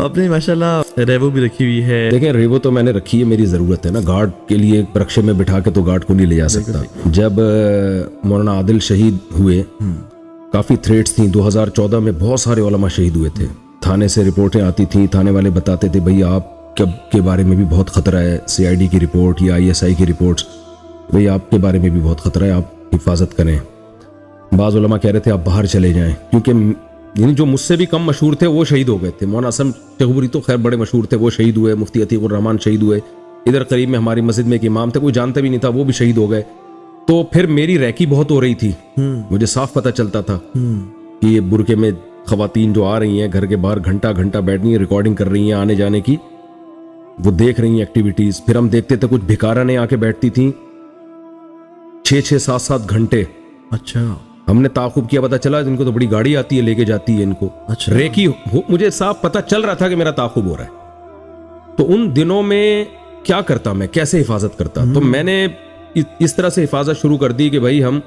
آپ نے ماشاءاللہ ریوو بھی رکھی ہوئی ہے. دیکھیں ریوو تو میں نے رکھی ہے, میری ضرورت ہے نا, گارڈ کے لیے رکشے میں بٹھا کے تو گارڈ کو نہیں لے جا سکتا. جب مولانا عادل شہید ہوئے, کافی تھریٹس تھیں. 2014 میں بہت سارے علماء شہید ہوئے تھے. تھانے سے رپورٹیں آتی تھیں, تھانے والے بتاتے تھے بھئی آپ کے بارے میں بھی بہت خطرہ ہے, CID کی رپورٹ یا ISI کی رپورٹس, بھئی آپ کے بارے میں بھی بہت خطرہ ہے, آپ حفاظت کریں. بعض علماء کہہ رہے تھے آپ باہر چلے جائیں, کیونکہ جو مجھ سے بھی کم مشہور تھے وہ شہید ہو گئے تھے. مولانا اسم شیخوپوری تو خیر بڑے مشہور تھے, وہ شہید ہوئے. مفتی عتیق الرحمان شہید ہوئے. ادھر قریب میں ہماری مسجد میں ایک امام تھے, کوئی جانتا بھی نہیں تھا, وہ بھی شہید ہو گئے. تو پھر میری ریکی بہت ہو رہی تھی. مجھے صاف پتہ چلتا تھا کہ یہ برقعے میں خواتین جو آ رہی ہیں گھر کے باہر گھنٹہ گھنٹہ بیٹھ رہی ہیں, ریکارڈنگ کر رہی ہیں آنے جانے کی, وہ دیکھ رہی ہیں ایکٹیویٹیز. پھر ہم دیکھتے تھے کچھ بھکارانیں آ کے بیٹھتی تھیں 6-6 7-7 گھنٹے. اچھا, ہم نے تعاقب کیا, پتہ چلا ان کو تو بڑی گاڑی آتی ہے لے کے جاتی ہے ان کو. ریکی مجھے صاف پتہ چل رہا تھا کہ میرا تعاقب ہو رہا ہے. تو ان دنوں میں کیا کرتا, میں کیسے حفاظت کرتا؟ تو میں نے اس طرح سے حفاظت شروع کر دی کہ بھائی ہم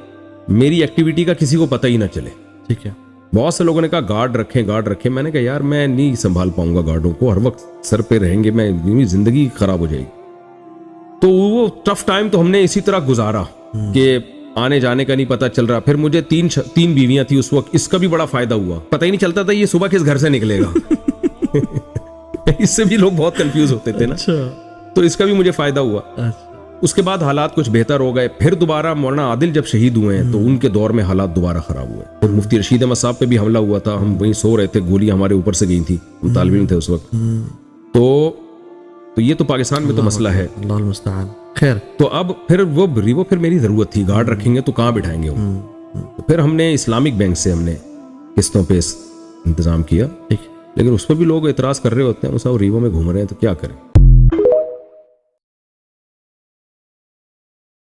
میری ایکٹیویٹی کا کسی کو پتہ ہی نہ چلے. ٹھیک ہے. بہت سے لوگوں نے کہا گارڈ رکھیں. میں نے کہا یار میں نہیں سنبھال پاؤں گا گارڈوں کو, ہر وقت سر پہ رہیں گے, میں زندگی خراب ہو جائے گی. تو وہ ٹف ٹائم تو ہم نے اسی طرح گزارا کہ آنے جانے کا نہیں پتہ چل رہا. پھر مجھے تین بیویاں تھیں اس وقت, اس کا بھی بڑا فائدہ ہوا. پتہ ہی نہیں چلتا تھا یہ صبح کس گھر سے نکلے گا. اس سے بھی لوگ بہت کنفیوز ہوتے تھے نا, تو اس کا بھی مجھے فائدہ ہوا. اس کے بعد حالات کچھ بہتر ہو گئے. پھر دوبارہ مولانا عادل جب شہید ہوئے ہیں تو ان کے دور میں حالات دوبارہ خراب ہوئے. پھر مفتی رشید احمد صاحب پہ بھی حملہ ہوا تھا, ہم وہیں سو رہے تھے, گولیاں ہمارے اوپر سے گئی تھیں, ہم طالب علم تھے اس وقت. تو یہ تو پاکستان میں تو مسئلہ ہے, اللہ المستعان. خیر, تو اب پھر وہ ریوو پھر میری ضرورت تھی. گارڈ رکھیں گے تو کہاں بٹھائیں گے وہ. تو پھر ہم نے اسلامک بینک سے ہم نے قسطوں پہ انتظام کیا, لیکن اس پہ بھی لوگ اعتراض کر رہے ہوتے ہیں, وہ ریوو میں گھوم رہے ہیں تو کیا کریں.